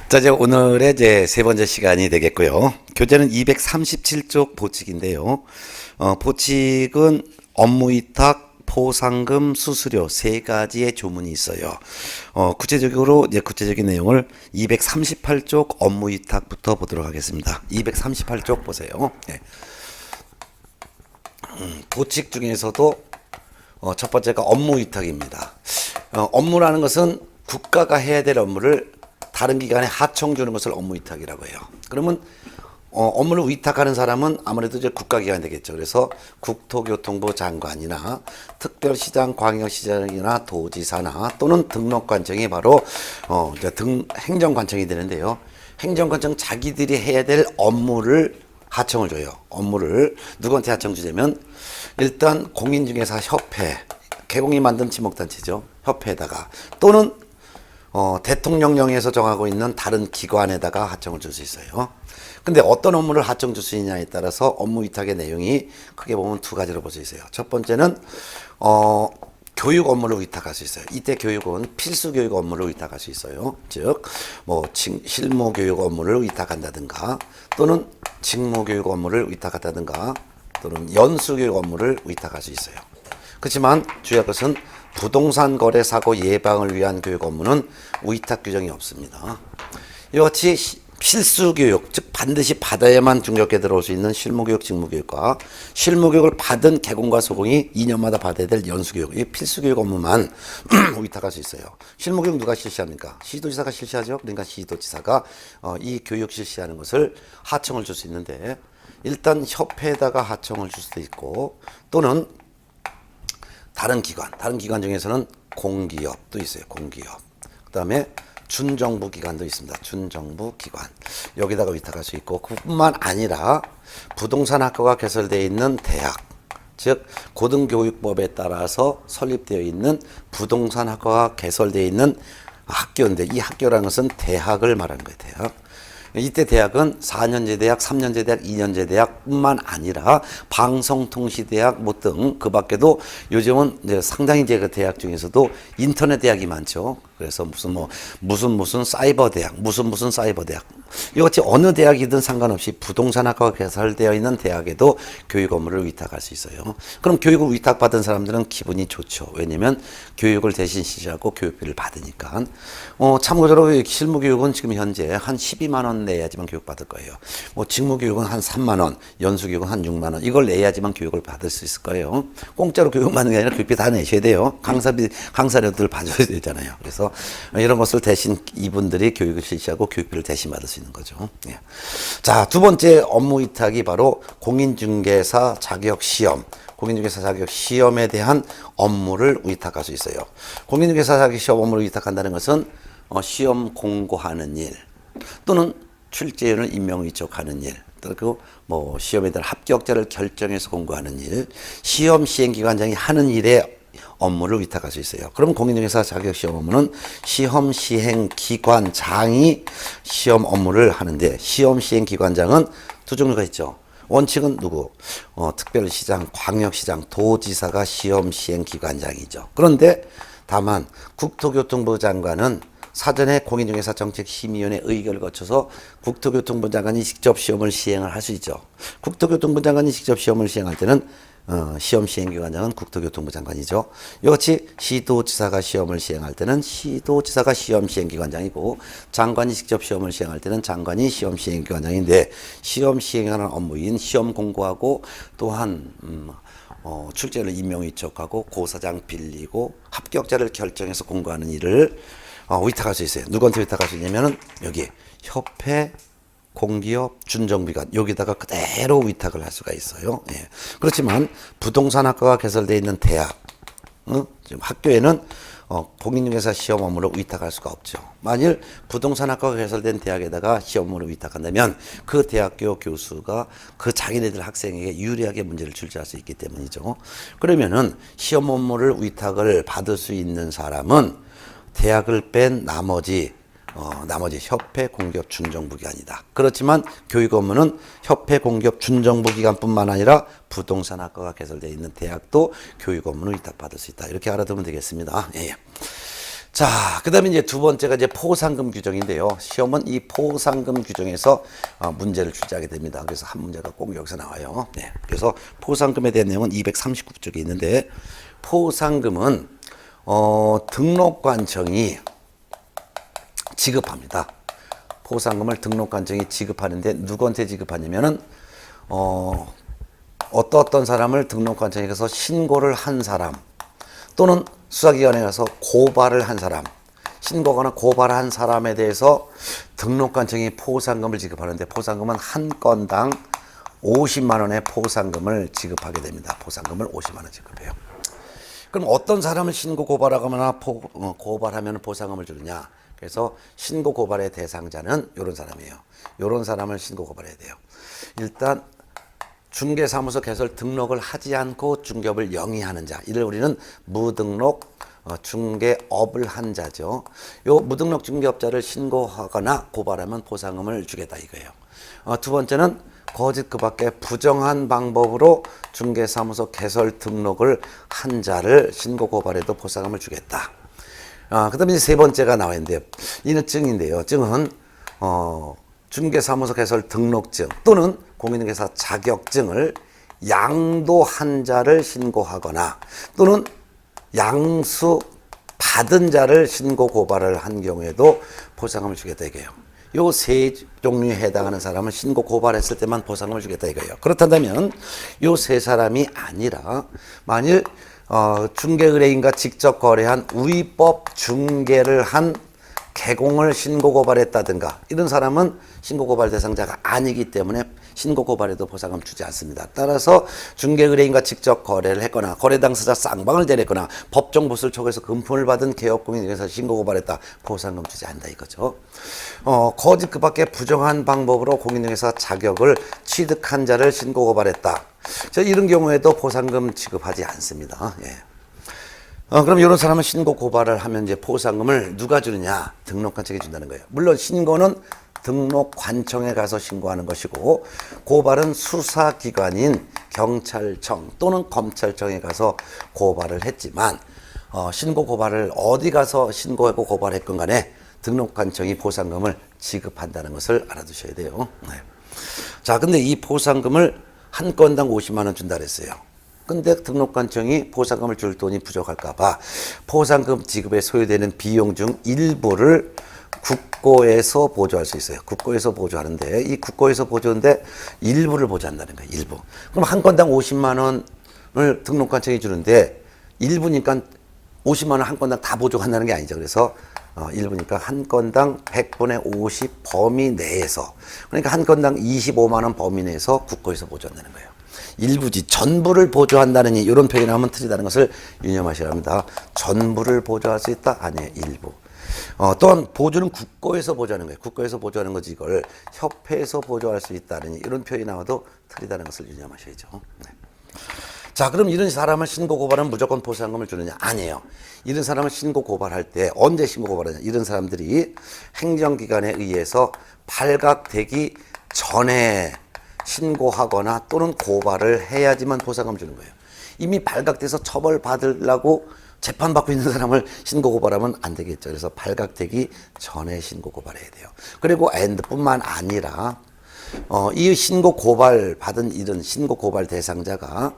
자, 이제 오늘의 이제 세 번째 시간이 되겠고요. 교재는 237쪽 보칙인데요. 보칙은 업무위탁, 포상금, 수수료 세 가지의 조문이 있어요. 구체적으로 이제 구체적인 내용을 238쪽 업무위탁부터 보도록 하겠습니다. 238쪽 보세요. 네. 보칙 중에서도 첫 번째가 업무위탁입니다. 업무라는 것은 국가가 해야 될 업무를 다른 기관에 하청 주는 것을 업무위탁이라고 해요. 그러면 업무를 위탁하는 사람은 아무래도 이제 국가기관이 되겠죠. 그래서 국토교통부 장관이나 특별시장, 광역시장이나 도지사나 또는 등록관청이 바로 행정관청이 되는데요. 행정관청 자기들이 해야 될 업무를 하청을 줘요. 업무를 누구한테 하청 주냐면 일단 공인중개사 협회, 개공이 만든 지목단체죠. 협회에다가 또는 대통령령에서 정하고 있는 다른 기관에다가 하청을 줄 수 있어요. 근데 어떤 업무를 하청 줄 수 있냐에 따라서 업무 위탁의 내용이 크게 보면 두 가지로 볼 수 있어요. 첫 번째는 교육 업무를 위탁할 수 있어요. 이때 교육은 필수 교육 업무를 위탁할 수 있어요. 즉, 실무 교육 업무를 위탁한다든가 또는 직무 교육 업무를 위탁한다든가 또는 연수 교육 업무를 위탁할 수 있어요. 그렇지만 주의할 것은 부동산 거래 사고 예방을 위한 교육 업무는 위탁 규정이 없습니다. 이와 같이 필수 교육, 즉 반드시 받아야만 중개업계에 들어올 수 있는 실무교육, 직무교육과 실무교육을 받은 개공과 소공이 2년마다 받아야 될 연수교육, 이 필수교육 업무만 위탁할 수 있어요. 실무교육 누가 실시합니까? 시도지사가 실시하죠. 그러니까 시도지사가 이 교육 실시하는 것을 하청을 줄 수 있는데 일단 협회에다가 하청을 줄 수도 있고 또는 다른 기관 중에서는 공기업도 있어요. 공기업. 그 다음에 준정부 기관도 있습니다. 준정부 기관. 여기다가 위탁할 수 있고, 그뿐만 아니라 부동산 학과가 개설되어 있는 대학, 즉 고등교육법에 따라서 설립되어 있는 부동산 학과가 개설되어 있는 학교인데 이 학교라는 것은 대학을 말하는 거예요. 대학. 이때 대학은 4년제 대학, 3년제 대학, 2년제 대학뿐만 아니라 방송통시대학 뭐 등 그 밖에도 요즘은 이제 상당히 이제 그 대학 중에서도 인터넷 대학이 많죠. 그래서 무슨 사이버 대학, 무슨 사이버 대학. 이같이 어느 대학이든 상관없이 부동산 학과가 개설되어 있는 대학에도 교육 업무를 위탁할 수 있어요. 그럼 교육을 위탁받은 사람들은 기분이 좋죠. 왜냐면 교육을 대신 실시하고 교육비를 받으니까. 참고적으로 실무교육은 지금 현재 한 12만 원 내야지만 교육받을 거예요. 직무교육은 한 3만 원, 연수교육은 한 6만 원. 이걸 내야지만 교육을 받을 수 있을 거예요. 공짜로 교육받는 게 아니라 교육비 다 내셔야 돼요. 강사료들 봐줘야 되잖아요. 그래서 이런 것을 대신 이분들이 교육을 실시하고 교육비를 대신 받을 수 있는 거죠. 예. 자, 두 번째 업무 위탁이 바로 공인중개사 자격시험. 공인중개사 자격시험에 대한 업무를 위탁할 수 있어요. 공인중개사 자격시험 업무를 위탁한다는 것은 시험 공고하는 일 또는 출제위원을 임명 위촉하는 일, 그리고 시험에 대한 합격자를 결정해서 공고하는 일, 시험 시행기관장이 하는 일에 업무를 위탁할 수 있어요. 그럼 공인중개사 자격시험 업무는 시험 시행기관장이 시험 업무를 하는데 시험 시행기관장은 두 종류가 있죠. 원칙은 누구? 특별시장, 광역시장, 도지사가 시험 시행기관장이죠. 그런데 다만 국토교통부 장관은 사전에 공인중개사 정책심의위원회 의결을 거쳐서 국토교통부 장관이 직접 시험을 시행을 할 수 있죠. 국토교통부 장관이 직접 시험을 시행할 때는 시험 시행기관장은 국토교통부 장관이죠. 이같이 시도지사가 시험을 시행할 때는 시도지사가 시험 시행기관장이고 장관이 직접 시험을 시행할 때는 장관이 시험 시행기관장인데 시험 시행하는 업무인 시험 공고하고 또한 출제를 임명 위촉하고 고사장 빌리고 합격자를 결정해서 공고하는 일을 위탁할 수 있어요. 누구한테 위탁할 수 있냐면은 여기 협회, 공기업, 준정비관 여기다가 그대로 위탁을 할 수가 있어요. 예. 그렇지만 부동산 학과가 개설되어 있는 대학, 지금 학교에는 공인중개사 시험 업무를 위탁할 수가 없죠. 만일 부동산 학과가 개설된 대학에다가 시험 업무를 위탁한다면 그 대학교 교수가 그 자기네들 학생에게 유리하게 문제를 출제할 수 있기 때문이죠. 그러면은 시험 업무를 위탁을 받을 수 있는 사람은 대학을 뺀 나머지 협회, 공기업, 준정부기관이다. 그렇지만 교육 업무는 협회, 공기업, 준정부기관뿐만 아니라 부동산 학과가 개설되어 있는 대학도 교육 업무는 위탁받을 수 있다. 이렇게 알아두면 되겠습니다. 예. 자, 그 다음에 이제 두 번째가 이제 포상금 규정인데요. 시험은 이 포상금 규정에서 문제를 출제하게 됩니다. 그래서 한 문제가 꼭 여기서 나와요. 네. 그래서 포상금에 대한 내용은 239쪽에 있는데, 포상금은, 등록관청이 지급합니다. 포상금을 등록관청이 지급하는데, 누구한테 지급하냐면은, 어떤 사람을 등록관청에 가서 신고를 한 사람, 또는 수사기관에 가서 고발을 한 사람, 신고거나 고발한 사람에 대해서 등록관청이 포상금을 지급하는데, 포상금은 한 건당 50만 원의 포상금을 지급하게 됩니다. 포상금을 50만 원 지급해요. 그럼 어떤 사람을 신고 고발하거나 고발하면 포상금을 주느냐? 그래서 신고 고발의 대상자는 이런 사람이에요. 이런 사람을 신고 고발해야 돼요. 일단 중개사무소 개설 등록을 하지 않고 중개업을 영위하는 자, 이를 우리는 무등록 중개업을 한 자죠. 요 무등록 중개업자를 신고하거나 고발하면 포상금을 주겠다 이거예요. 두 번째는 거짓 그 밖에 부정한 방법으로 중개사무소 개설 등록을 한 자를 신고 고발해도 포상금을 주겠다. 그 다음에 세 번째가 나와 있는데요. 이는 증인데요. 증은 중개사무소 개설 등록증 또는 공인중개사 자격증을 양도한 자를 신고하거나 또는 양수 받은 자를 신고 고발을 한 경우에도 포상금을 주겠다 이거예요. 요 세 종류에 해당하는 사람은 신고 고발했을 때만 포상금을 주겠다 이거예요. 그렇다면 요 세 사람이 아니라 만일 중개의뢰인과 직접 거래한 우위법 중개를 한 개공을 신고 고발했다든가 이런 사람은 신고 고발 대상자가 아니기 때문에 신고 고발에도 포상금 주지 않습니다. 따라서 중개의뢰인과 직접 거래를 했거나 거래 당사자 쌍방을 대냈거나 법정 보수를 초과해서 금품을 받은 개업공인에서 신고 고발했다. 포상금 주지 않는다 이거죠. 거짓 그 밖에 부정한 방법으로 공인중개사 자격을 취득한 자를 신고 고발했다. 이런 경우에도 포상금 지급하지 않습니다. 예. 그럼 이런 사람은 신고 고발을 하면 이제 포상금을 누가 주느냐? 등록관청이 준다는 거예요. 물론 신고는 등록관청에 가서 신고하는 것이고, 고발은 수사기관인 경찰청 또는 검찰청에 가서 고발을 했지만, 신고 고발을 어디 가서 신고하고 고발했건 간에 등록관청이 포상금을 지급한다는 것을 알아두셔야 돼요. 네. 자, 근데 이 포상금을 한 건당 50만 원 준다 그랬어요. 근데 등록관청이 포상금을 줄 돈이 부족할까봐 포상금 지급에 소요되는 비용 중 일부를 국고에서 보조할 수 있어요. 국고에서 보조하는데 이 국고에서 보조인데 일부를 보조한다는 거예요. 일부. 그럼 한 건당 50만 원을 등록관청이 주는데 일부니까 50만 원 한 건당 다 보조한다는 게 아니죠. 그래서 일부니까 한 건당 100분의 50 범위 내에서, 그러니까 한 건당 25만 원 범위 내에서 국고에서 보조한다는 거예요. 일부지 전부를 보조한다느니 이런 표현이 나오면 틀리다는 것을 유념하셔야 합니다. 전부를 보조할 수 있다? 아니에요. 일부. 또한 보조는 국고에서 보조하는 거예요. 국고에서 보조하는 거지 이걸 협회에서 보조할 수 있다느니 이런 표현이 나와도 틀리다는 것을 유념하셔야죠. 네. 자, 그럼 이런 사람을 신고 고발하면 무조건 포상금을 주느냐? 아니에요. 이런 사람을 신고 고발할 때 언제 신고 고발하냐? 이런 사람들이 행정기관에 의해서 발각되기 전에 신고하거나 또는 고발을 해야지만 포상금 주는 거예요. 이미 발각돼서 처벌받으려고 재판받고 있는 사람을 신고 고발하면 안 되겠죠. 그래서 발각되기 전에 신고 고발해야 돼요. 그리고 뿐만 아니라 이 신고 고발 받은 이런 신고 고발 대상자가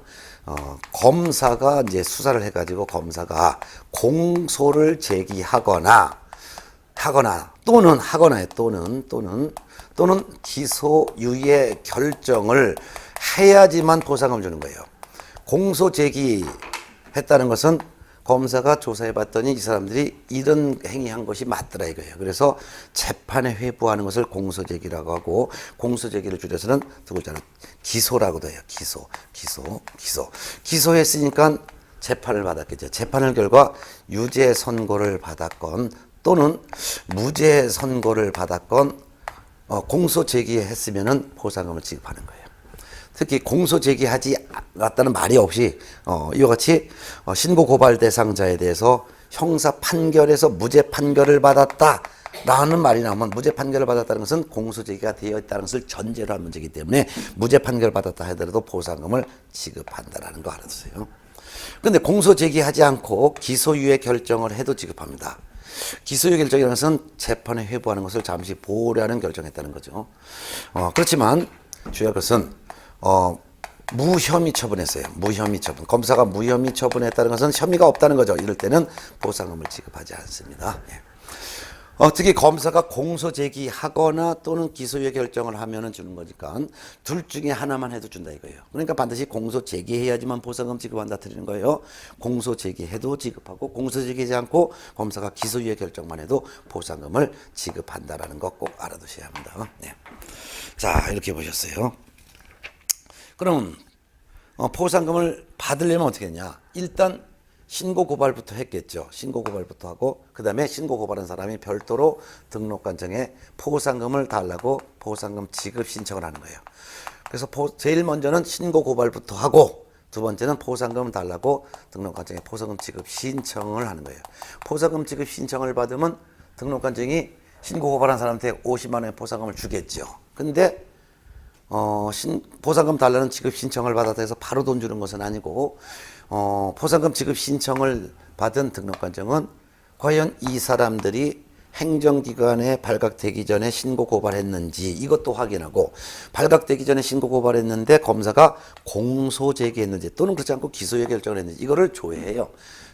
검사가 이제 수사를 해가지고 검사가 공소를 제기하거나 또는 기소유예 결정을 해야지만 포상금을 주는 거예요. 공소 제기했다는 것은 검사가 조사해 봤더니 이 사람들이 이런 행위한 것이 맞더라 이거예요. 그래서 재판에 회부하는 것을 공소 제기라고 하고, 공소 제기를 줄여서는 두 글자로 기소라고도 해요. 기소했으니까 재판을 받았겠죠. 재판을 결과 유죄 선고를 받았건 또는 무죄 선고를 받았건 공소 제기했으면은 포상금을 지급하는 거예요. 특히 공소 제기하지 않았다는 말이 없이 이와 같이 신고 고발 대상자에 대해서 형사 판결에서 무죄 판결을 받았다라는 말이 나오면, 무죄 판결을 받았다는 것은 공소 제기가 되어 있다는 것을 전제로 한 문제이기 때문에 무죄 판결을 받았다 하더라도 포상금을 지급한다라는 거 알아두세요. 그런데 공소 제기하지 않고 기소유예 결정을 해도 지급합니다. 기소유예 결정이라는 것은 재판에 회부하는 것을 잠시 보류하는 결정했다는 거죠. 그렇지만 중요한 것은 무혐의 처분했어요. 무혐의 처분. 검사가 무혐의 처분했다는 것은 혐의가 없다는 거죠. 이럴 때는 보상금을 지급하지 않습니다. 예. 특히 검사가 공소 제기하거나 또는 기소유예 결정을 하면은 주는 거니까 둘 중에 하나만 해도 준다 이거예요. 그러니까 반드시 공소 제기해야지만 보상금 지급한다 드리는 거예요. 공소 제기해도 지급하고 공소 제기하지 않고 검사가 기소유예 결정만 해도 보상금을 지급한다라는 거 꼭 알아두셔야 합니다. 네. 자, 이렇게 보셨어요. 그럼 보상금을 받으려면 어떻게 했냐? 일단 신고 고발부터 했겠죠. 신고 고발부터 하고 그 다음에 신고 고발한 사람이 별도로 등록관청에 포상금을 달라고 포상금 지급 신청을 하는 거예요. 그래서 제일 먼저는 신고 고발부터 하고 두 번째는 포상금 달라고 등록관청에 포상금 지급 신청을 하는 거예요. 포상금 지급 신청을 받으면 등록관청이 신고 고발한 사람한테 50만 원의 포상금을 주겠죠. 근데 보상금 달라는 지급 신청을 받았다 해서 바로 돈 주는 것은 아니고 보상금 지급 신청을 받은 등록관청은 과연 이 사람들이 행정기관에 발각되기 전에 신고 고발했는지 이것도 확인하고 발각되기 전에 신고 고발했는데 검사가 공소 제기했는지 또는 그렇지 않고 기소유예 결정을 했는지 이거를 조회해요.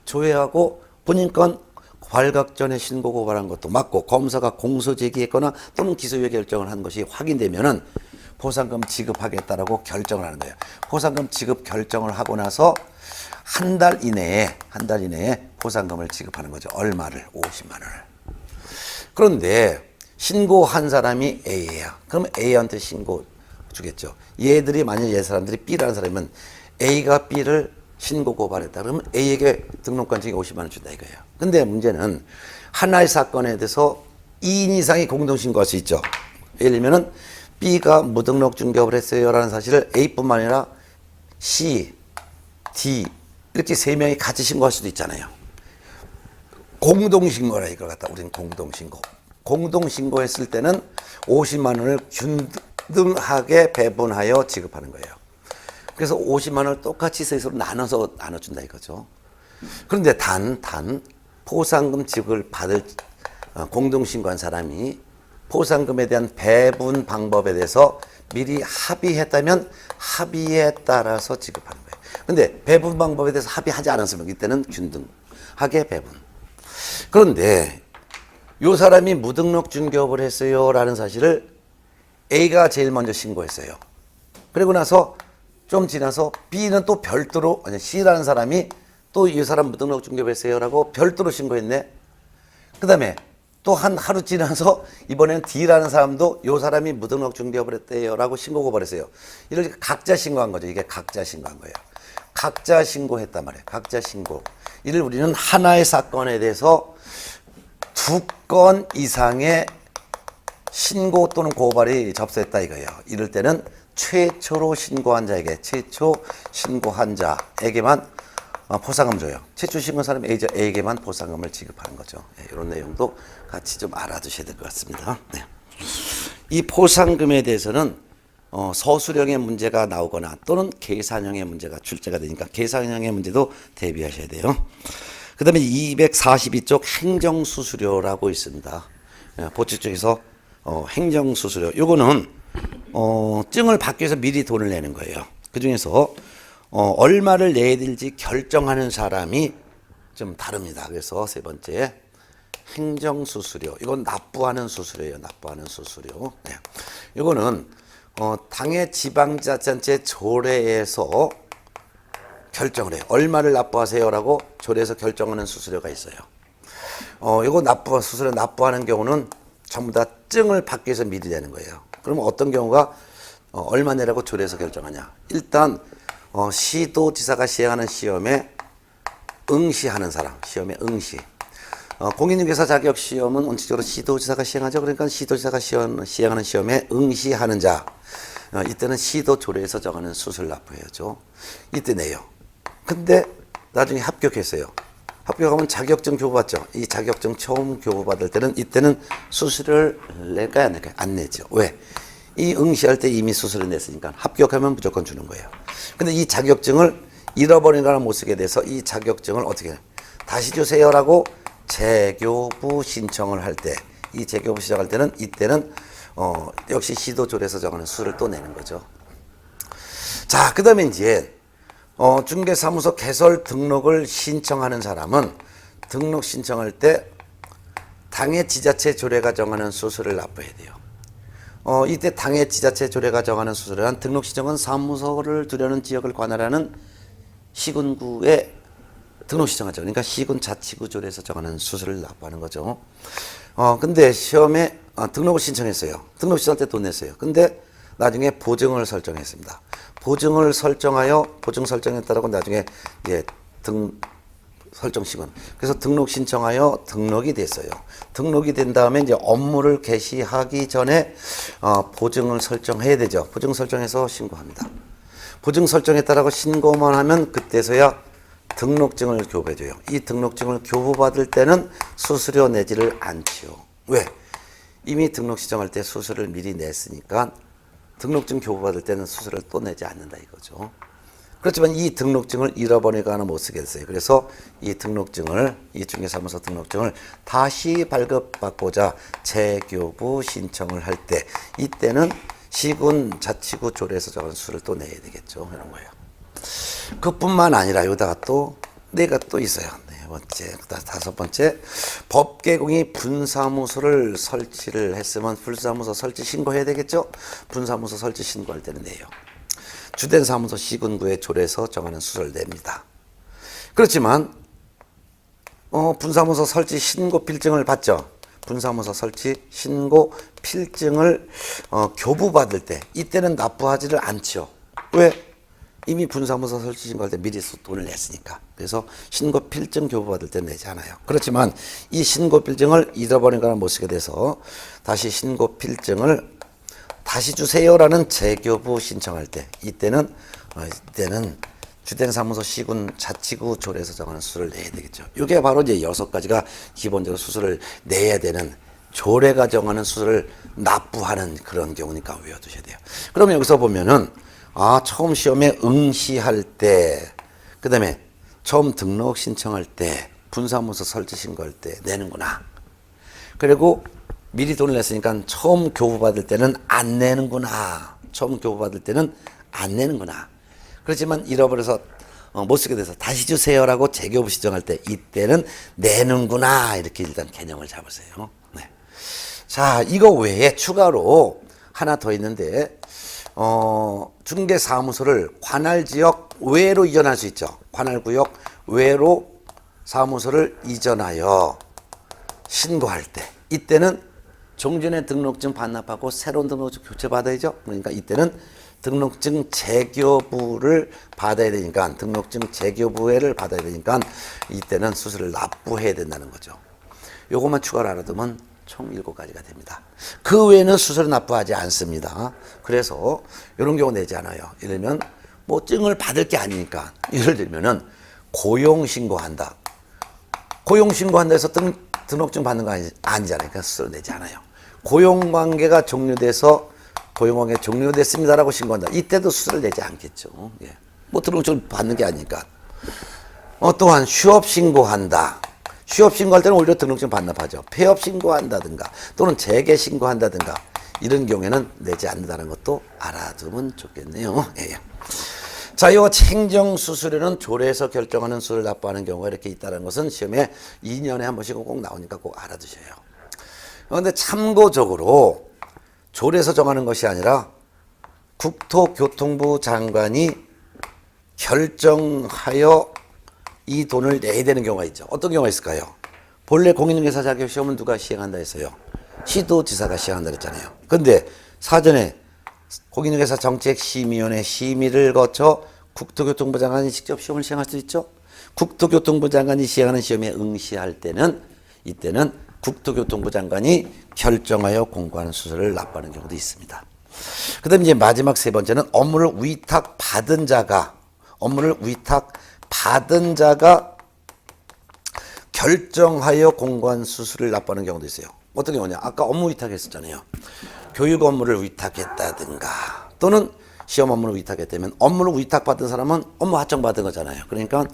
조회하고 본인 건 발각 전에 신고 고발한 것도 맞고 검사가 공소 제기했거나 또는 기소유예 결정을 한 것이 확인되면은 보상금 지급하겠다라고 결정을 하는 거예요. 보상금 지급 결정을 하고 나서 한 달 이내에 보상금을 지급하는 거죠. 얼마를? 50만 원을. 그런데 신고한 사람이 A예요. 그럼 A한테 신고 주겠죠. 얘들이 만약 얘 사람들이 B라는 사람이면 A가 B를 신고 고발했다. 그러면 A에게 등록관청이 50만 원 준다 이거예요. 근데 문제는 하나의 사건에 대해서 2인 이상이 공동신고할 수 있죠. 예를 들면은 B가 무등록 중개업을 했어요라는 사실을 A뿐만 아니라 C, D 이렇게 세 명이 같이 신고할 수도 있잖아요. 공동신고라 이걸 갖다 우리는 공동신고. 공동신고했을 때는 50만 원을 균등하게 배분하여 지급하는 거예요. 그래서 50만 원을 똑같이 셋으로 나눠준다 이거죠. 그런데 단 포상금 지급을 받을 공동신고한 사람이 포상금에 대한 배분 방법에 대해서 미리 합의했다면 합의에 따라서 지급하는 거예요. 근데 배분 방법에 대해서 합의하지 않았으면 이때는 균등하게 배분. 그런데 요 사람이 무등록 중개업을 했어요라는 사실을 A가 제일 먼저 신고했어요. 그리고 나서 좀 지나서 B는 또 별도로 C라는 사람이 또 이 사람 무등록 중개업 했어요라고 별도로 신고했네. 그 다음에 또 한 하루 지나서 이번에는 D라는 사람도 요 사람이 무등록 중개업을 했대요라고 신고 고발했어요. 이렇게 각자 신고한 거죠. 이게 각자 신고한 거예요. 각자 신고했단 말이에요. 각자 신고. 이를 우리는 하나의 사건에 대해서 2건 이상의 신고 또는 고발이 접수했다 이거예요. 이럴 때는 최초로 신고한 자에게, 최초 신고한 자에게만 포상금 줘요. 최초 신고한 사람 A에게만 포상금을 지급하는 거죠. 네, 이런 내용도 같이 좀 알아두셔야 될 것 같습니다. 네. 이 포상금에 대해서는 서술형의 문제가 나오거나 또는 계산형의 문제가 출제가 되니까 계산형의 문제도 대비하셔야 돼요. 그 다음에 242쪽 행정수수료라고 있습니다. 보칙 쪽에서 행정수수료. 요거는 증을 받기 위해서 미리 돈을 내는 거예요. 그 중에서 얼마를 내야 될지 결정하는 사람이 좀 다릅니다. 그래서 세 번째 행정수수료. 이건 납부하는 수수료예요. 납부하는 수수료. 네. 이거는 당의 지방자치단체 조례에서 결정을 해요. 얼마를 납부하세요라고 조례에서 결정하는 수수료가 있어요. 이거 수수료 납부하는 경우는 전부 다 증을 받기 위해서 미리 내는 거예요. 그러면 어떤 경우가 얼마 내라고 조례에서 결정하냐? 일단 시도지사가 시행하는 시험에 응시하는 사람, 시험에 응시. 공인중개사 자격 시험은 원칙적으로 시도지사가 시행하죠. 그러니까 시도지사가 시행하는 시험에 응시하는 자. 이때는 시도 조례에서 정하는 수수료 납부해야죠. 이때 내요. 근데 나중에 합격했어요. 합격하면 자격증 교부받죠. 이 자격증 처음 교부받을 때는 이때는 수수료를 낼까요? 안 낼까요? 안 내죠. 왜? 이 응시할 때 이미 수수료 냈으니까 합격하면 무조건 주는 거예요. 근데 이 자격증을 잃어버리거나 못 쓰게 돼서 이 자격증을 어떻게 해요? 다시 주세요라고 재교부 신청을 할 때, 이 재교부 신청할 때는 이때는 역시 시도조례에서 정하는 수를 또 내는 거죠. 자, 그다음에 이제 중개사무소 개설 등록을 신청하는 사람은 등록 신청할 때 당해 지자체 조례가 정하는 수수료를 납부해야 돼요. 이때 당해 지자체 조례가 정하는 수수료란 등록 신청은 사무소를 두려는 지역을 관할하는 시군구에 등록 신청하죠. 그러니까 시군 자치구 조례에서 정하는 수수료를 납부하는 거죠. 근데 시험에 등록을 신청했어요. 등록 신청할 때 돈 냈어요. 근데 나중에 보증을 설정했습니다. 보증을 설정하여 보증 설정에 따라서 나중에 이제 설정 시군. 그래서 등록 신청하여 등록이 됐어요. 등록이 된 다음에 이제 업무를 개시하기 전에 보증을 설정해야 되죠. 보증 설정해서 신고합니다. 보증 설정에 따라서 신고만 하면 그때서야 등록증을 교부해줘요. 이 등록증을 교부받을 때는 수수료 내지를 않지요. 왜? 이미 등록 신청할 때 수수료를 미리 냈으니까 등록증 교부받을 때는 수수료를 또 내지 않는다 이거죠. 그렇지만 이 등록증을 잃어버리거나 못 쓰게 됐어요. 그래서 이 등록증을, 이 중개사무소 등록증을 다시 발급받고자 재교부 신청을 할 때, 이때는 시군 자치구 조례에서 정한 수를 또 내야 되겠죠. 이런 거예요. 그뿐만 아니라 여기다가 또 네가 또 있어요. 네 번째, 다섯 번째, 법계공이 분사무소를 설치를 했으면 분사무소 설치 신고해야 되겠죠. 분사무소 설치 신고할 때는 내요. 주된 사무소 시군구의 조례에서 정하는 수를 냅니다. 그렇지만 분사무소 설치 신고 필증을 받죠. 분사무소 설치 신고 필증을 교부받을 때 이때는 납부하지를 않죠. 왜? 이미 분사무소 설치 신고할 때 미리 돈을 냈으니까. 그래서 신고 필증 교부받을 때 내지 않아요. 그렇지만 이 신고 필증을 잃어버리거나 못 쓰게 돼서 다시 신고 필증을 다시 주세요라는 재교부 신청할 때 이때는 주된 사무소 시군 자치구 조례에서 정하는 수를 내야 되겠죠. 이게 바로 이제 6가지가 기본적으로 수수를 내야 되는 조례가 정하는 수를 납부하는 그런 경우니까 외워두셔야 돼요. 그러면 여기서 보면은 처음 시험에 응시할 때, 그 다음에 처음 등록 신청할 때, 분사무소 설치 신고할 때 내는구나. 그리고 미리 돈을 냈으니까 처음 교부받을 때는 안 내는구나. 처음 교부받을 때는 안 내는구나. 그렇지만 잃어버려서 못 쓰게 돼서 다시 주세요라고 재교부 신청할 때 이때는 내는구나. 이렇게 일단 개념을 잡으세요. 네. 자, 이거 외에 추가로 하나 더 있는데 중개사무소를 관할지역 외로 이전할 수 있죠. 관할구역 외로 사무소를 이전하여 신고할 때 이때는 종전에 등록증 반납하고 새로운 등록증 교체받아야죠. 그러니까 이때는 등록증 재교부를 받아야 되니까 등록증 재교부회를 받아야 되니까 이때는 수수료를 납부해야 된다는 거죠. 요것만 추가로 알아두면 총 7가지가 됩니다. 그 외에는 수수료 납부하지 않습니다. 그래서 이런 경우 내지 않아요. 예를 들면 뭐 증을 받을 게 아니니까 예를 들면은 고용신고한다. 고용신고한다 해서 등록증 받는 거 아니잖아요. 그러니까 수수료 내지 않아요. 고용관계가 종료돼서 고용관계 종료됐습니다라고 신고한다. 이때도 수수료를 내지 않겠죠. 예. 뭐 등록증 받는 게 아니니까. 또한 휴업신고한다. 휴업신고할 때는 오히려 등록증 반납하죠. 폐업신고한다든가 또는 재개신고한다든가 이런 경우에는 내지 않는다는 것도 알아두면 좋겠네요. 예. 자, 이 행정수수료는 조례에서 결정하는 수를 납부하는 경우가 이렇게 있다는 것은 시험에 2년에 한 번씩 꼭 나오니까 꼭 알아두셔요. 그런데 참고적으로 조례에서 정하는 것이 아니라 국토교통부 장관이 결정하여 이 돈을 내야 되는 경우가 있죠. 어떤 경우가 있을까요? 본래 공인중개사 자격 시험은 누가 시행한다 했어요? 시도지사가 시행한다 했잖아요. 그런데 사전에 공인중개사 정책심의위원회 심의를 거쳐 국토교통부 장관이 직접 시험을 시행할 수 있죠. 국토교통부 장관이 시행하는 시험에 응시할 때는 이때는 국토교통부 장관이 결정하여 공고하는 수수료를 납부하는 경우도 있습니다. 그 다음에 이제 마지막 세 번째는 업무를 위탁받은 자가 결정하여 공고한 수수료를 납부하는 경우도 있어요. 어떤 경우냐? 아까 업무 위탁했었잖아요. 교육 업무를 위탁했다든가 또는 시험 업무를 위탁했다면 업무를 위탁받은 사람은 업무 하청받은 거잖아요. 그러니까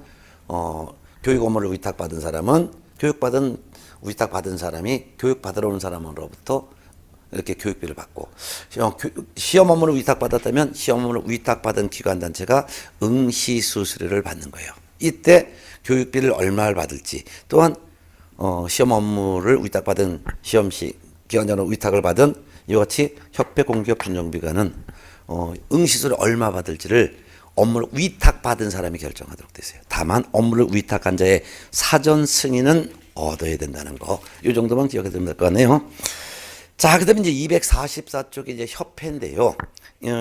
교육 업무를 위탁받은 사람은 교육받은 위탁받은 사람이 교육받으러 오는 사람으로부터 이렇게 교육비를 받고 시험 업무를 위탁받았다면 시험 업무를 위탁받은 기관단체가 응시수수료를 받는 거예요. 이때 교육비를 얼마를 받을지 또한 시험 업무를 위탁받은 시험시 기관장으로 위탁을 받은 이와 같이 협회 공기업 준정비관은 응시수를 얼마 받을지를 업무를 위탁받은 사람이 결정하도록 되어 있어요. 다만 업무를 위탁한 자의 사전 승인은 얻어야 된다는 거. 이 정도만 기억해 두면 될 것 같네요. 자, 그다음에 이제 244쪽이 이제 협회인데요.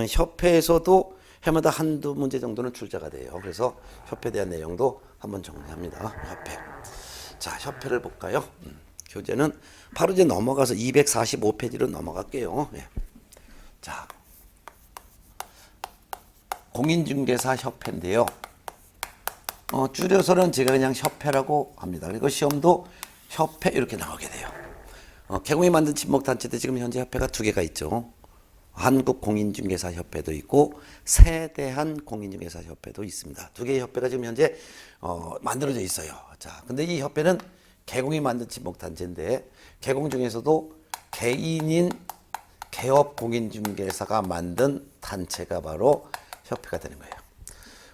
협회에서도 해마다 한두 문제 정도는 출제가 돼요. 그래서 협회에 대한 내용도 한번 정리합니다. 협회. 자, 협회를 볼까요? 교재는 바로 이제 넘어가서 245페이지로 넘어갈게요. 예. 자, 공인중개사 협회인데요. 줄여서는 제가 그냥 협회라고 합니다. 그리고 시험도 협회 이렇게 나오게 돼요. 개공이 만든 친목단체들 지금 현재 협회가 2개가 있죠. 한국공인중개사협회도 있고 세대한 공인중개사협회도 있습니다. 2개의 협회가 지금 현재 만들어져 있어요. 자, 근데 이 협회는 개공이 만든 친목단체인데 개공 중에서도 개인인 개업 공인중개사가 만든 단체가 바로 협회가 되는 거예요.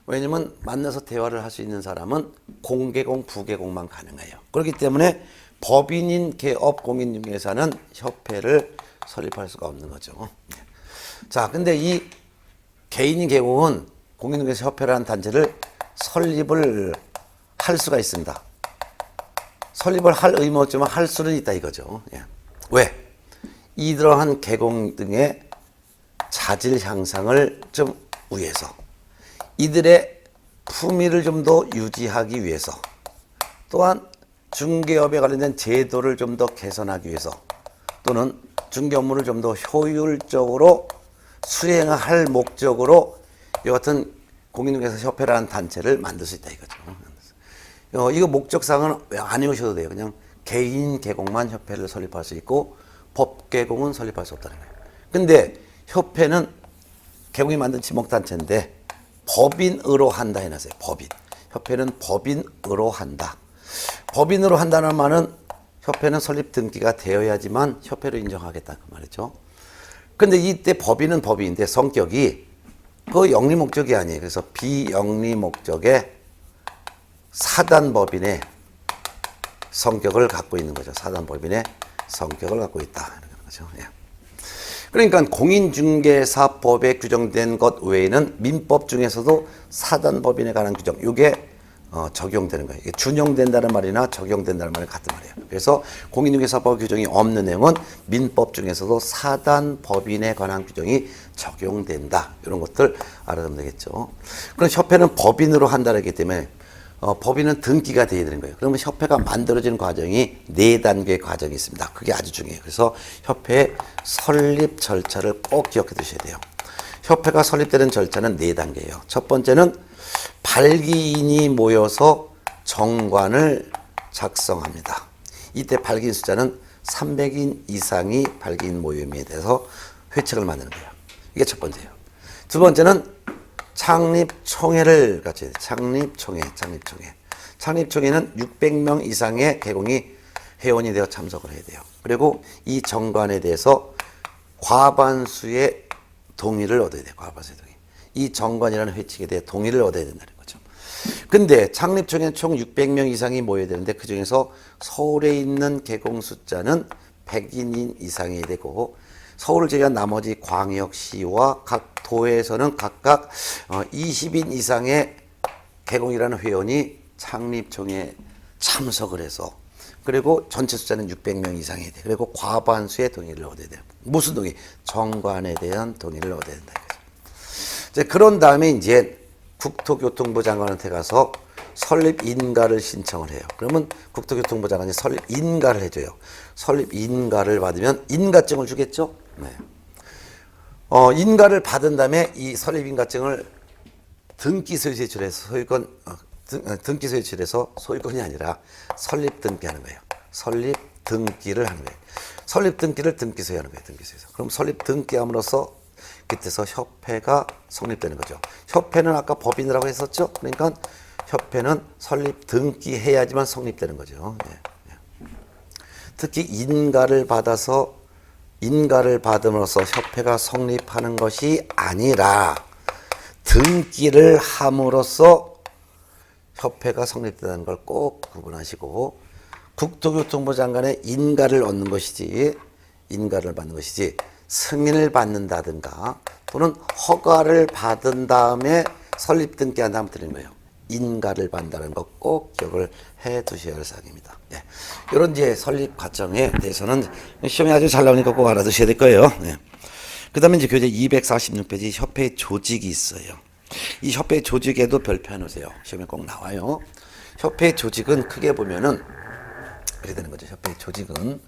왜냐면 만나서 대화를 할 수 있는 사람은 공개공, 부개공만 가능해요. 그렇기 때문에 법인인 개업 공인중개사는 협회를 설립할 수가 없는 거죠. 자, 근데 이 개인인 개공은 공인중개사 협회라는 단체를 설립을 할 수가 있습니다. 설립을 할 의무 없지만 할 수는 있다 이거죠. 예. 왜? 이러한 개공 등의 자질 향상을 좀 위해서 이들의 품위를 좀 더 유지하기 위해서 또한 중개업에 관련된 제도를 좀 더 개선하기 위해서 또는 중개 업무를 좀 더 효율적으로 수행할 목적으로 이 같은 공인중개사 협회라는 단체를 만들 수 있다 이거죠. 이거 목적상은 안 외우셔도 돼요. 그냥 개인 개공만 협회를 설립할 수 있고 법 개공은 설립할 수 없다는 거예요. 근데 협회는 개공이 만든 지목단체인데 법인으로 한다 해놨어요. 법인. 협회는 법인으로 한다. 법인으로 한다는 말은 협회는 설립 등기가 되어야지만 협회로 인정하겠다 그 말이죠. 근데 이때 법인은 법인인데 성격이 그 영리 목적이 아니에요. 그래서 비영리 목적의 사단법인의 성격을 갖고 있는 거죠. 사단법인의 성격을 갖고 있다. 이런 거죠. 예. 그러니까 공인중개사법에 규정된 것 외에는 민법 중에서도 사단법인에 관한 규정, 이게 적용되는 거예요. 이게 준용된다는 말이나 적용된다는 말이 같은 말이에요. 그래서 공인중개사법 규정이 없는 내용은 민법 중에서도 사단법인에 관한 규정이 적용된다. 이런 것들 알아두면 되겠죠. 그럼 협회는 법인으로 한다기 때문에 법인은 등기가 돼야 되는 거예요. 그러면 협회가 만들어지는 과정이 4단계의 과정이 있습니다. 그게 아주 중요해요. 그래서 협회의 설립 절차를 꼭 기억해 두셔야 돼요. 협회가 설립되는 절차는 4단계예요. 첫 번째는 발기인이 모여서 정관을 작성합니다. 이때 발기인 숫자는 300인 이상이 발기인 모임에 대해서 회칙을 만드는 거예요. 이게 첫 번째예요. 두 번째는 창립총회를 갖춰야 돼요. 창립총회. 창립총회는 600명 이상의 개공이 회원이 되어 참석을 해야 돼요. 그리고 이 정관에 대해서 과반수의 동의를 얻어야 돼요. 과반수의 동의. 이 정관이라는 회칙에 대해 동의를 얻어야 된다는 거죠. 근데 창립총회는 총 600명 이상이 모여야 되는데 그 중에서 서울에 있는 개공 숫자는 100인 이상이 되고 서울을 제외한 나머지 광역시와 각 도에서는 각각 20인 이상의 개공이라는 회원이 창립총회에 참석을 해서 그리고 전체 숫자는 600명 이상이 돼. 그리고 과반수의 동의를 얻어야 돼요. 무슨 동의? 정관에 대한 동의를 얻어야 된다. 이제 그런 다음에 이제 국토교통부 장관한테 가서 설립 인가를 신청을 해요. 그러면 국토교통부 장관이 설립 인가를 해줘요. 설립 인가를 받으면 인가증을 주겠죠? 네. 인가를 받은 다음에 이 설립 인가증을 등기소에 제출해서 소유권, 등기소에 제출해서 소유권이 아니라 설립 등기하는 거예요. 설립 등기를 하는 거예요. 설립 등기를 등기소에 하는 거예요. 등기소에서. 그럼 설립 등기함으로써 그때서 협회가 성립되는 거죠. 협회는 아까 법인이라고 했었죠. 그러니까 협회는 설립 등기해야지만 성립되는 거죠. 네. 특히 인가를 받음으로써 협회가 성립하는 것이 아니라 등기를 함으로써 협회가 성립된다는 걸 꼭 구분하시고, 국토교통부 장관의 인가를 받는 것이지 승인을 받는다든가 또는 허가를 받은 다음에 설립 등기한다면 드리는 거예요. 인가를 받는다는 거 꼭 기억을 해 두셔야 할 사항입니다. 예. 이런 이제 설립 과정에 대해서는 시험에 아주 잘 나오니까 꼭 알아두셔야 될 거예요. 예. 그 다음에 이제 교재 246페이지 협회 조직이 있어요. 이 협회 조직에도 별표 해놓으세요. 시험에 꼭 나와요. 협회 조직은 크게 보면은 이렇게 되는 거죠. 협회 조직은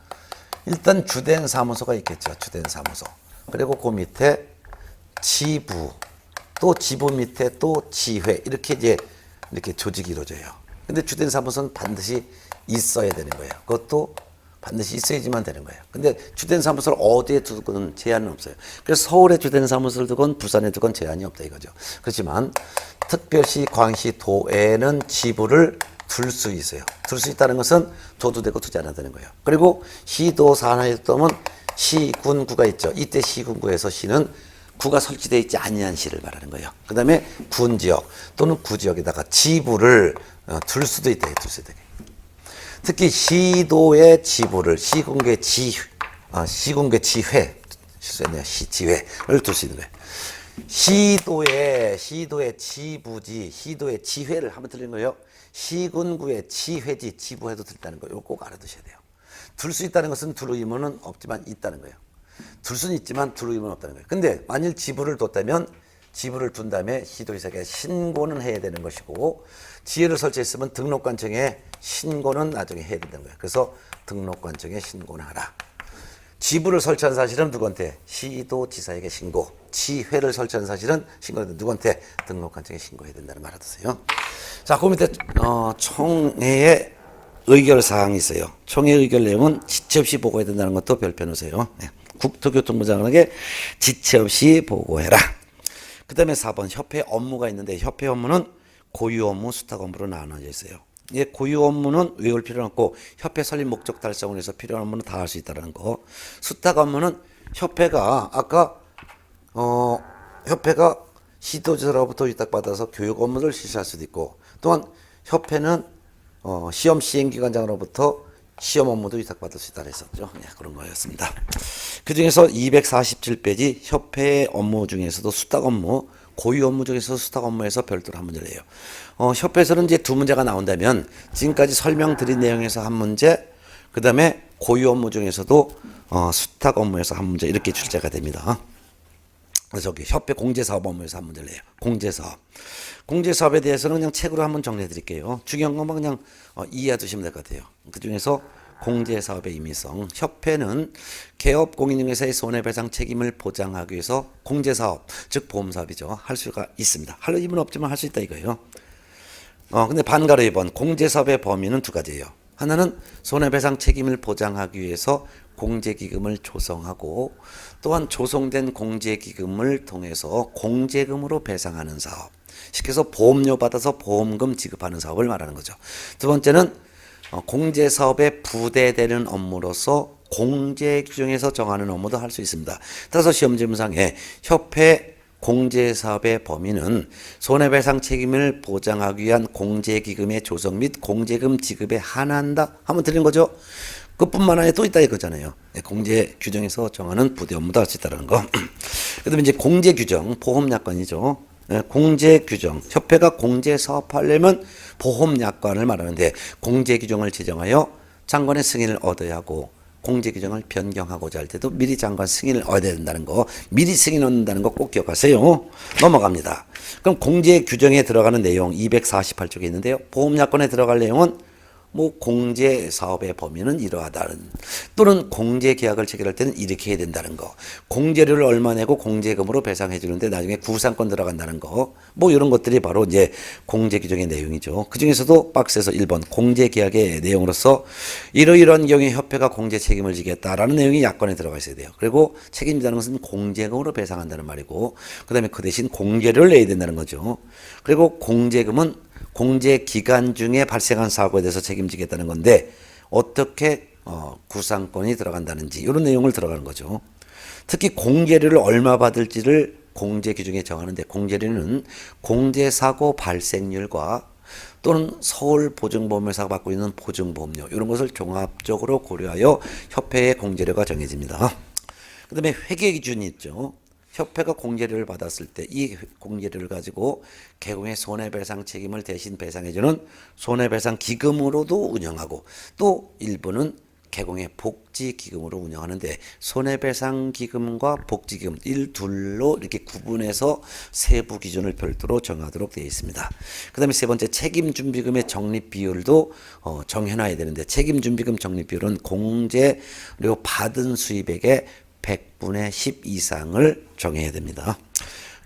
일단 주된 사무소가 있겠죠. 주된 사무소. 그리고 그 밑에 지부, 또 지부 밑에 또 지회, 이렇게 조직이 이루어져요. 근데 주된 사무소는 반드시 있어야 되는 거예요. 그것도 반드시 있어야지만 되는 거예요. 근데 주된 사무소를 어디에 두건 제한은 없어요. 그래서 서울에 주된 사무소를 두건 부산에 두건 제한이 없다 이거죠. 그렇지만 특별시, 광시, 도에는 지부를 둘 수 있어요. 둘 수 있다는 것은 둬도 되고 두지 않아도 되는 거예요. 그리고 시도 산하에 뜨면 시, 군, 구가 있죠. 이때 시, 군, 구에서 시는 구가 설치되어 있지 아니한 시를 말하는 거예요. 그 다음에 군지역 또는 구지역에다가 지부를 둘 수도 있다. 둘 수도 있다. 특히 시도의 지부를 시군구의 지회, 실수했네요. 시지회를 둘 수 있는 거예요. 시도의 지부지, 시도의 지회를 한번 틀린 거예요. 시군구의 지회지, 지부회도 들다는 거, 이거 꼭 알아두셔야 돼요. 둘 수 있다는 것은 둘 의무는 없지만 있다는 거예요. 둘 수는 있지만 둘 의무는 없다는 거예요. 근데 만일 지부를 뒀다면 지부를 둔 다음에 시도지사에게 신고는 해야 되는 것이고, 지회를 설치했으면 등록관청에 신고는 나중에 해야 된다는 거예요. 그래서 등록관청에 신고는 하라. 지부를 설치한 사실은 누구한테? 시도지사에게 신고. 지회를 설치한 사실은 신고는 누구한테? 등록관청에 신고해야 된다는 말 알아두세요. 자, 그 밑에 총회의 의결사항이 있어요. 총회 의결 내용은 지체 없이 보고해야 된다는 것도 별표 놓으세요. 네. 국토교통부 장관에게 지체 없이 보고해라. 그 다음에 4번 협회 업무가 있는데, 협회 업무는 고유 업무, 수탁 업무로 나눠져 있어요. 이 고유 업무는 외울 필요는 없고 협회 설립 목적 달성을 위해서 필요한 업무는 다 할 수 있다는 거. 수탁 업무는 협회가 아까 협회가 시도지사로부터 위탁받아서 교육 업무를 실시할 수도 있고, 또한 협회는 시험 시행기관장으로부터 시험 업무도 위탁받을 수 있다고 했었죠. 네, 그런 거였습니다. 그 중에서 247페이지 협회 업무 중에서도 수탁 업무, 고유 업무 중에서 수탁 업무에서 별도로 한 문제를 내요. 협회에서는 이제 두 문제가 나온다면 지금까지 설명드린 내용에서 한 문제, 그 다음에 고유 업무 중에서도 수탁 업무에서 한 문제, 이렇게 출제가 됩니다. 그래서 저기 협회 공제사업 업무에서 한 문제를 내요. 공제사업. 공제사업에 대해서는 그냥 책으로 한번 정리해 드릴게요. 중요한 것만 그냥 이해해 두시면 될 것 같아요. 그 중에서 공제사업의 임의성. 협회는 개업 공인중개사의 손해배상 책임을 보장하기 위해서 공제사업, 즉 보험사업이죠. 할 수가 있습니다. 할 의무는 없지만 할 수 있다 이거예요. 근데 반가로 2번 공제사업의 범위는 두 가지예요. 하나는 손해배상 책임을 보장하기 위해서 공제기금을 조성하고, 또한 조성된 공제기금을 통해서 공제금으로 배상하는 사업. 쉽게 해서 보험료 받아서 보험금 지급하는 사업을 말하는 거죠. 두 번째는 공제사업에 부대되는 업무로서 공제 규정에서 정하는 업무도 할 수 있습니다. 따라서 시험지문상에 협회 공제사업의 범위는 손해배상 책임을 보장하기 위한 공제기금의 조성 및 공제금 지급에 한한다 하면 들린 거죠. 그뿐만 아니라 또 있다 이거잖아요. 공제 규정에서 정하는 부대 업무도 할 수 있다는 거. 그 다음에 이제 공제 규정, 보험약관이죠. 공제 규정, 협회가 공제 사업하려면 보험약관을 말하는데, 공제 규정을 제정하여 장관의 승인을 얻어야 하고, 공제 규정을 변경하고자 할 때도 미리 장관 승인을 얻어야 된다는 거, 미리 승인 얻는다는 거 꼭 기억하세요. 넘어갑니다. 그럼 공제 규정에 들어가는 내용 248쪽에 있는데요. 보험약관에 들어갈 내용은 공제 사업의 범위는 이러하다는, 또는 공제 계약을 체결할 때는 이렇게 해야 된다는 거, 공제료를 얼마 내고 공제금으로 배상해 주는데 나중에 구상권 들어간다는 거, 이런 것들이 바로 이제 공제 규정의 내용이죠. 그 중에서도 박스에서 1번 공제 계약의 내용으로서 이러이러한 경우에 협회가 공제 책임을 지겠다라는 내용이 약관에 들어가 있어야 돼요. 그리고 책임지다는 것은 공제금으로 배상한다는 말이고, 그다음에 그 대신 공제료를 내야 된다는 거죠. 그리고 공제금은 공제 기간 중에 발생한 사고에 대해서 책임지겠다는 건데, 어떻게 구상권이 들어간다는지 이런 내용을 들어가는 거죠. 특히 공제료를 얼마 받을지를 공제 규정에 정하는데 공제료는 공제사고 발생률과 또는 서울보증보험회사가 받고 있는 보증보험료 이런 것을 종합적으로 고려하여 협회의 공제료가 정해집니다. 그 다음에 회계 기준이 있죠. 협회가 공제료를 받았을 때 이 공제료를 가지고 개공의 손해배상 책임을 대신 배상해주는 손해배상기금으로도 운영하고 또 일부는 개공의 복지기금으로 운영하는데 손해배상기금과 복지기금 이 둘로 이렇게 구분해서 세부 기준을 별도로 정하도록 되어 있습니다. 그 다음에 세 번째 책임준비금의 적립비율도 정해놔야 되는데 책임준비금 적립비율은 공제료 받은 수입액의 100분의 10 이상을 정해야 됩니다.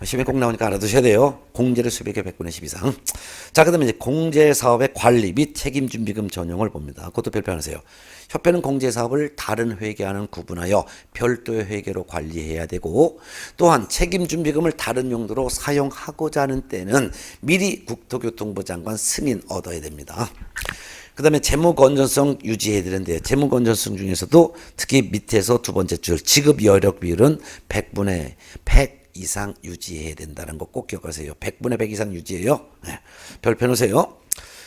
시험에 꼭 나오니까 알아두셔야 돼요. 공제료 수입액의 100분의 10 이상. 자, 그 다음에 이제 공제사업의 관리 및 책임준비금 전용을 봅니다. 그것도 별표하세요. 협회는 공제사업을 다른 회계와는 구분하여 별도의 회계로 관리해야 되고 또한 책임준비금을 다른 용도로 사용하고자 하는 때는 미리 국토교통부 장관 승인 얻어야 됩니다. 그 다음에 재무 건전성 유지해야 되는데 재무 건전성 중에서도 특히 밑에서 두 번째 줄 지급 여력 비율은 100분의 100 이상 유지해야 된다는 거 꼭 기억하세요. 100분의 100 이상 유지해요. 네. 별표 놓으세요.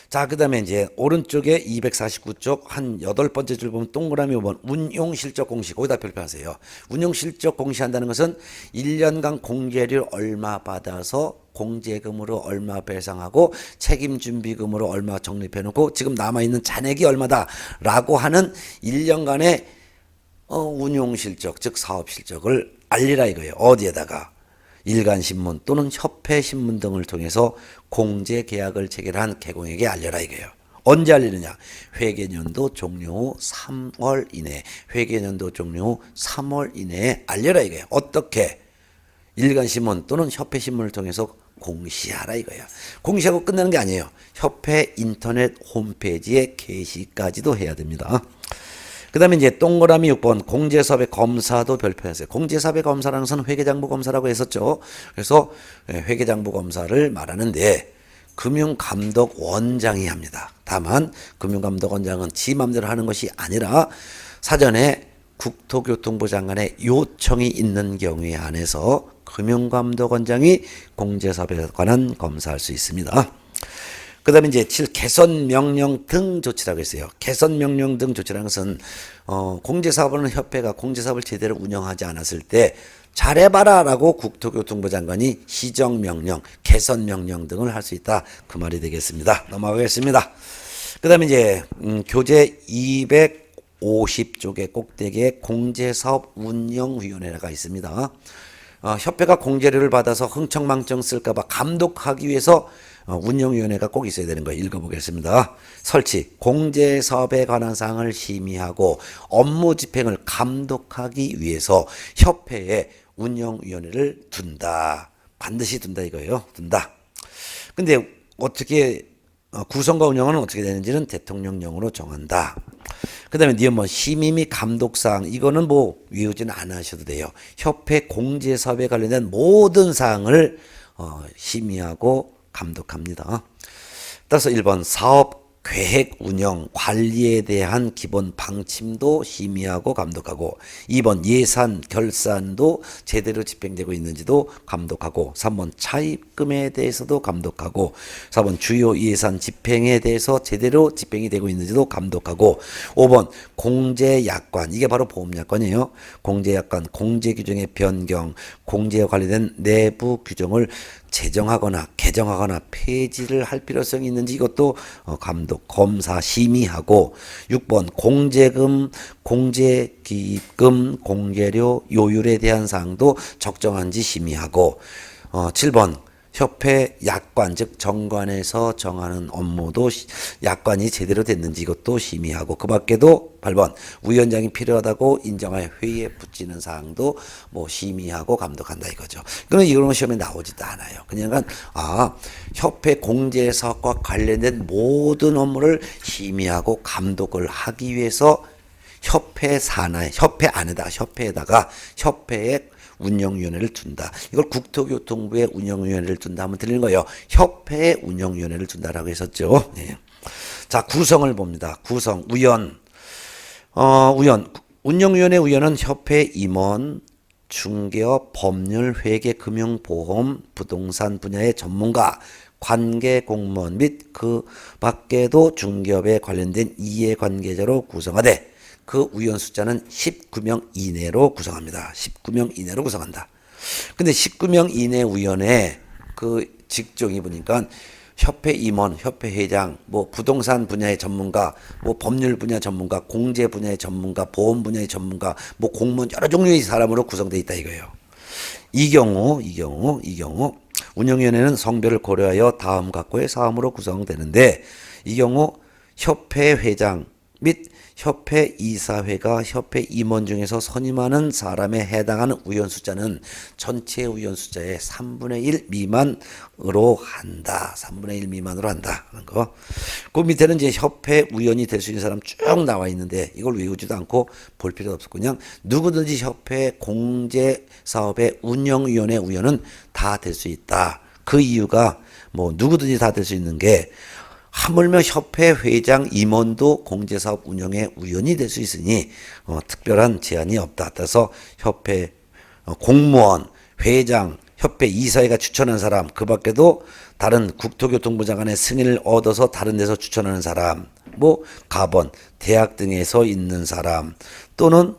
자, 그 다음에 이제 오른쪽에 249쪽 한 8번째 줄 보면 동그라미 5번 운용실적 공시 거기다 별표하세요. 운용실적 공시한다는 것은 1년간 공제료 얼마 받아서 공제금으로 얼마 배상하고 책임준비금으로 얼마 적립해놓고 지금 남아있는 잔액이 얼마다라고 하는 1년간의 운용실적 즉 사업실적을 알리라 이거예요. 어디에다가 일간신문 또는 협회신문 등을 통해서 공제계약을 체결한 개공에게 알려라 이거예요. 언제 알리느냐? 회계년도 종료 후 3월 이내 회계년도 종료 후 3월 이내에 알려라 이거예요. 어떻게? 일간신문 또는 협회신문을 통해서 공시하라 이거예요. 공시하고 끝나는 게 아니에요. 협회 인터넷 홈페이지에 게시까지도 해야 됩니다. 그 다음에 이제 동그라미 6번 공제사업의 검사도 별표했어요. 공제사업의 검사라는 것은 회계장부 검사라고 했었죠. 그래서 회계장부 검사를 말하는데 금융감독원장이 합니다. 다만 금융감독원장은 지 맘대로 하는 것이 아니라 사전에 국토교통부 장관의 요청이 있는 경우에 한해서 금융감독원장이 공제사업에 관한 검사할 수 있습니다. 그 다음에 이제 7 개선명령 등 조치라고 했어요. 개선명령 등 조치라는 것은 공제사업은 협회가 공제사업을 제대로 운영하지 않았을 때 잘해봐라 라고 국토교통부 장관이 시정명령, 개선명령 등을 할 수 있다. 그 말이 되겠습니다. 넘어가겠습니다. 그 다음에 이제 교재 250쪽의 꼭대기에 공제사업 운영위원회가 있습니다. 협회가 공제료를 받아서 흥청망청 쓸까봐 감독하기 위해서 운영위원회가 꼭 있어야 되는 거예요. 읽어보겠습니다. 설치, 공제사업에 관한 사항을 심의하고 업무 집행을 감독하기 위해서 협회에 운영위원회를 둔다. 반드시 둔다 이거예요. 둔다. 근데 어떻게 구성과 운영은 어떻게 되는지는 대통령령으로 정한다. 그 다음에 니은번 심의 및 감독사항 이거는 뭐 외우지는 안 하셔도 돼요. 협회 공제사업에 관련된 모든 사항을 심의하고 감독합니다. 따라서 1번 사업 계획 운영 관리에 대한 기본 방침도 심의하고 감독하고 2번 예산 결산도 제대로 집행되고 있는지도 감독하고 3번 차입금에 대해서도 감독하고 4번 주요 예산 집행에 대해서 제대로 집행이 되고 있는지도 감독하고 5번 공제약관 이게 바로 보험약관이에요. 공제약관 공제규정의 변경 공제와 관련된 내부 규정을 제정하거나 개정하거나 폐지를 할 필요성이 있는지 이것도 감독, 검사, 심의하고 6번 공제금, 공제기금, 공제료, 요율에 대한 사항도 적정한지 심의하고 7번 협회 약관 즉 정관에서 정하는 업무도 약관이 제대로 됐는지 이것도 심의하고 그 밖에도 8번 위원장이 필요하다고 인정하여 회의에 붙이는 사항도 뭐 심의하고 감독한다 이거죠. 그러면 이런 시험에 나오지도 않아요. 그냥 협회 공제 사업과 관련된 모든 업무를 심의하고 감독을 하기 위해서 협회 산하에 협회 안에다 협회에다가 협회의 운영위원회를 둔다. 이걸 국토교통부의 운영위원회를 둔다 하면 들리는 거예요. 협회의 운영위원회를 둔다라고 했었죠. 네. 자, 구성을 봅니다. 구성, 위원. 운영위원회 위원은 협회 임원, 중개업, 법률, 회계, 금융, 보험, 부동산 분야의 전문가, 관계 공무원 및 그 밖에도 중개업에 관련된 이해관계자로 구성하되 그 위원 숫자는 19명 이내로 구성합니다. 19명 이내로 구성한다. 근데 19명 이내 위원회 그 직종이 보니까 협회 임원, 협회 회장, 뭐 부동산 분야의 전문가, 뭐 법률 분야 전문가, 공제 분야의 전문가, 보험 분야의 전문가, 뭐 공무원 여러 종류의 사람으로 구성되어 있다 이거예요. 이 경우 운영위원회는 성별을 고려하여 다음 각고의 사람으로 구성되는데 이 경우 협회 회장 및 협회 이사회가 협회 임원 중에서 선임하는 사람에 해당하는 위원 숫자는 전체 위원 숫자의 3분의 1 미만으로 한다. 3분의 1 미만으로 한다. 하는 거. 그 밑에는 이제 협회 위원이 될 수 있는 사람 쭉 나와 있는데 이걸 외우지도 않고 볼 필요도 없고 그냥 누구든지 협회 공제 사업의 운영위원회 위원은 다 될 수 있다. 그 이유가 뭐 누구든지 다 될 수 있는 게 하물며 협회 회장 임원도 공제사업 운영의 위원이 될 수 있으니 특별한 제한이 없다. 따라서 협회 공무원, 회장, 협회 이사회가 추천한 사람, 그 밖에도 다른 국토교통부 장관의 승인을 얻어서 다른 데서 추천하는 사람, 뭐 가번, 대학 등에서 있는 사람, 또는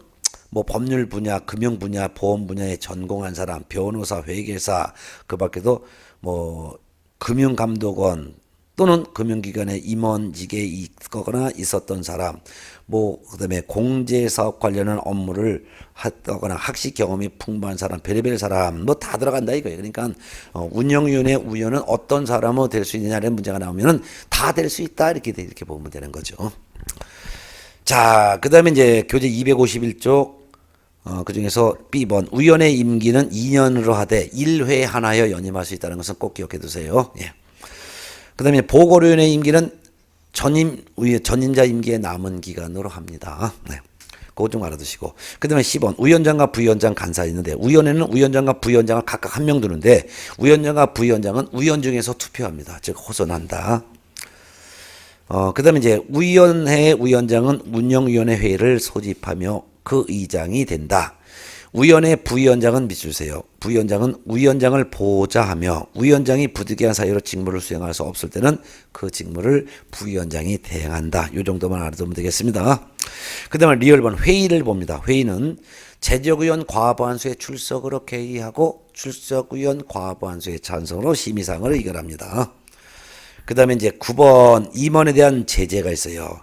뭐 법률 분야, 금융 분야, 보험 분야에 전공한 사람, 변호사, 회계사, 그 밖에도 뭐 금융감독원 또는 금융기관의 임원직에 있거나 있었던 사람, 뭐 그다음에 공제사업 관련한 업무를 했거나 학식 경험이 풍부한 사람, 별의별 사람 뭐 다 들어간다 이거예요. 그러니까 운영위원회 위원은 어떤 사람으로 될 수 있느냐는 문제가 나오면은 다 될 수 있다 이렇게 보면 되는 거죠. 자, 그다음에 이제 교재 251쪽 그 중에서 B번 위원회 임기는 2년으로 하되 1회에 하나여 연임할 수 있다는 것은 꼭 기억해 두세요. 예. 그 다음에 보궐위원회 임기는 전임자 임기에 남은 기간으로 합니다. 네. 그거 좀 알아두시고. 그 다음에 10번. 위원장과 부위원장 간사 있는데, 위원회는 위원장과 부위원장을 각각 한 명 두는데, 위원장과 부위원장은 위원 중에서 투표합니다. 즉, 호선한다. 그 다음에 이제 위원회 위원장은 운영위원회 회의를 소집하며 그 의장이 된다. 위원회 부위원장은 믿으세요. 부위원장은 위원장을 보좌하며 위원장이 부득이한 사유로 직무를 수행할 수 없을 때는 그 직무를 부위원장이 대행한다. 이 정도만 알아두면 되겠습니다. 그 다음에 리얼번 회의를 봅니다. 회의는 제적의원 과반수의 출석으로 개의하고 출석의원 과반수의 찬성으로 심의사항을 의결합니다. 그 다음에 이제 9번 임원에 대한 제재가 있어요.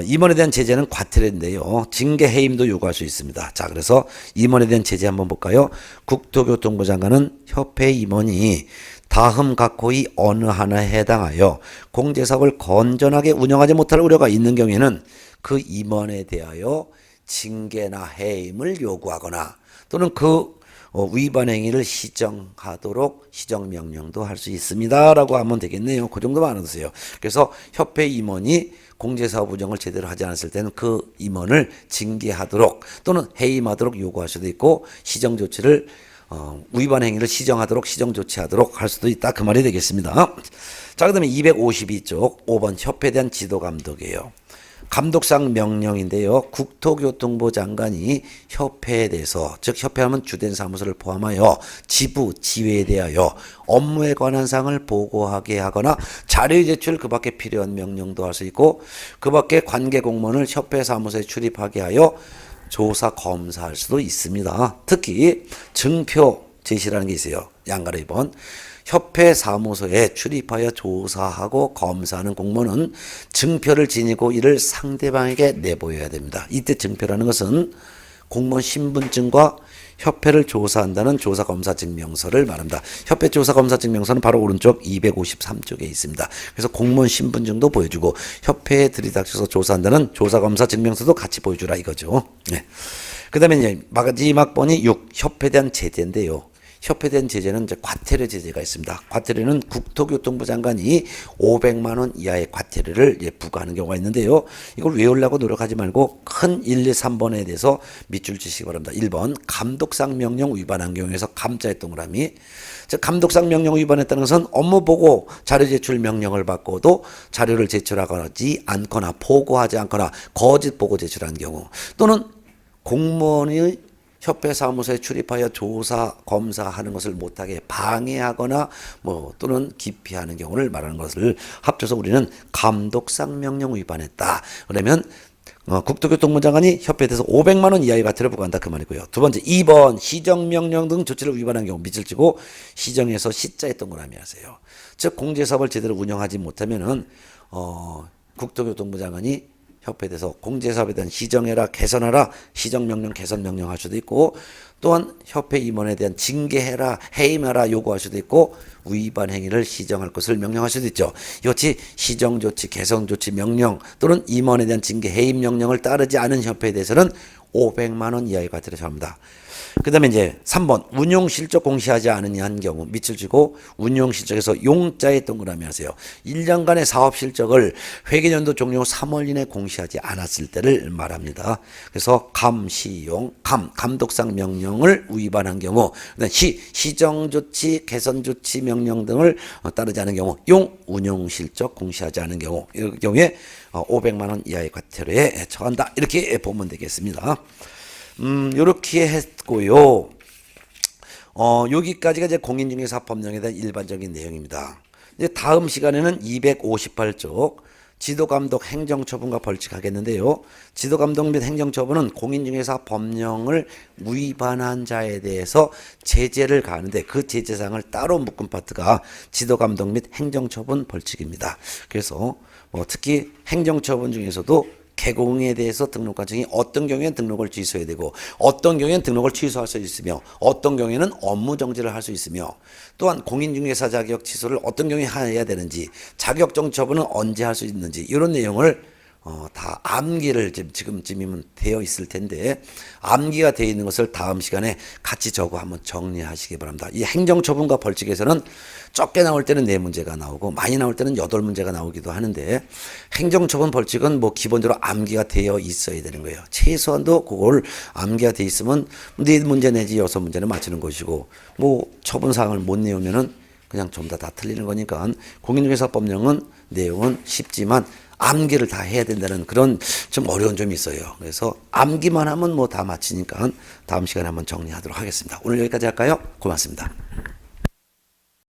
임원에 대한 제재는 과태료인데요. 징계 해임도 요구할 수 있습니다. 자, 그래서 임원에 대한 제재 한번 볼까요? 국토교통부 장관은 협회 임원이 다음 각호의 어느 하나에 해당하여 공제사업을 건전하게 운영하지 못할 우려가 있는 경우에는 그 임원에 대하여 징계나 해임을 요구하거나 또는 그 위반 행위를 시정하도록 시정명령도 할 수 있습니다. 라고 하면 되겠네요. 그 정도만 알아두세요. 그래서 협회 임원이 공제사업 운영을 제대로 하지 않았을 때는 그 임원을 징계하도록 또는 해임하도록 요구할 수도 있고 시정조치를 위반 행위를 시정하도록 시정조치하도록 할 수도 있다. 그 말이 되겠습니다. 자, 그 다음에 252쪽 5번 협회에 대한 지도감독이에요. 감독상 명령인데요. 국토교통부 장관이 협회에 대해서, 즉 협회하면 주된 사무소를 포함하여 지부, 지회에 대하여 업무에 관한 사항을 보고하게 하거나 자료 제출 그 밖에 필요한 명령도 할 수 있고 그 밖에 관계 공무원을 협회 사무소에 출입하게 하여 조사 검사할 수도 있습니다. 특히 증표 제시라는 게 있어요. 양가로 2번. 협회 사무소에 출입하여 조사하고 검사하는 공무원은 증표를 지니고 이를 상대방에게 내보여야 됩니다. 이때 증표라는 것은 공무원 신분증과 협회를 조사한다는 조사검사증명서를 말합니다. 협회 조사검사증명서는 바로 오른쪽 253쪽에 있습니다. 그래서 공무원 신분증도 보여주고 협회에 들이닥쳐서 조사한다는 조사검사증명서도 같이 보여주라 이거죠. 네. 그 다음에 이제 마지막 번이 6. 협회에 대한 제재인데요. 협회된 제재는 이제 과태료 제재가 있습니다. 과태료는 국토교통부 장관이 500만 원 이하의 과태료를 부과하는 경우가 있는데요. 이걸 외우려고 노력하지 말고 큰 1, 2, 3번에 대해서 밑줄 치시기 바랍니다. 1번 감독상 명령 위반한 경우에서 감자의 동그라미. 즉 감독상 명령 위반했다는 것은 업무 보고 자료 제출 명령을 받고도 자료를 제출하지 않거나 보고하지 않거나 거짓 보고 제출한 경우, 또는 공무원이 협회 사무소에 출입하여 조사 검사하는 것을 못하게 방해하거나 또는 기피하는 경우를 말하는 것을 합쳐서 우리는 감독상 명령 위반했다. 그러면 국토교통부 장관이 협회에 대해서 500만 원 이하의 과태료 부과한다 그 말이고요. 두 번째 2번 시정명령 등 조치를 위반한 경우 밑줄 치고 시정에서 시자에 동그라미 하세요. 즉 공제사업을 제대로 운영하지 못하면은 국토교통부 장관이 협회에 대해서 공제사업에 대한 시정해라, 개선하라, 시정명령, 개선명령 할 수도 있고, 또한 협회 임원에 대한 징계해라, 해임하라 요구할 수도 있고, 위반 행위를 시정할 것을 명령할 수도 있죠. 이것이 시정조치, 개선조치 명령 또는 임원에 대한 징계, 해임 명령을 따르지 않은 협회에 대해서는 500만 원 이하의 과태료를 처합니다. 그 다음에 이제 3번 운용실적 공시하지 않으냐 한 경우 밑줄 치고 운용실적에서 용자에 동그라미 하세요. 1년간의 사업실적을 회계연도 종료 후 3월 이내 공시하지 않았을 때를 말합니다. 그래서 감시용, 감독상 명령을 위반한 경우, 시정조치, 개선조치 명령 등을 따르지 않은 경우, 운용실적 공시하지 않은 경우, 이 경우에 500만 원 이하의 과태료에 처한다. 이렇게 보면 되겠습니다. 요렇게 했고요. 여기까지가 이제 공인중개사 법령에 대한 일반적인 내용입니다. 이제 다음 시간에는 258쪽 지도감독 행정처분과 벌칙하겠는데요. 지도감독 및 행정처분은 공인중개사 법령을 위반한 자에 대해서 제재를 가하는데 그 제재사항을 따로 묶은 파트가 지도감독 및 행정처분 벌칙입니다. 그래서 특히 행정처분 중에서도 개공에 대해서 등록 과정이 어떤 경우에는 등록을 취소해야 되고 어떤 경우에는 등록을 취소할 수 있으며 어떤 경우에는 업무 정지를 할 수 있으며, 또한 공인중개사 자격 취소를 어떤 경우에 해야 되는지, 자격정 처분은 언제 할 수 있는지, 이런 내용을 다 암기를 지금쯤이면 되어 있을 텐데, 암기가 되어 있는 것을 다음 시간에 같이 적어 한번 정리하시기 바랍니다. 이 행정처분과 벌칙에서는 적게 나올 때는 4문제가 나오고 많이 나올 때는 8문제가 나오기도 하는데, 행정처분 벌칙은 기본적으로 암기가 되어 있어야 되는 거예요. 최소한도 그걸 암기가 되어 있으면 4문제 내지 6문제는 맞추는 것이고, 처분사항을 못 내오면은 그냥 전부 다 틀리는 거니까 공인중개사법령은 내용은 쉽지만 암기를 다 해야 된다는 그런 좀 어려운 점이 있어요. 그래서 암기만 하면 다 마치니까 다음 시간에 한번 정리하도록 하겠습니다. 오늘 여기까지 할까요? 고맙습니다.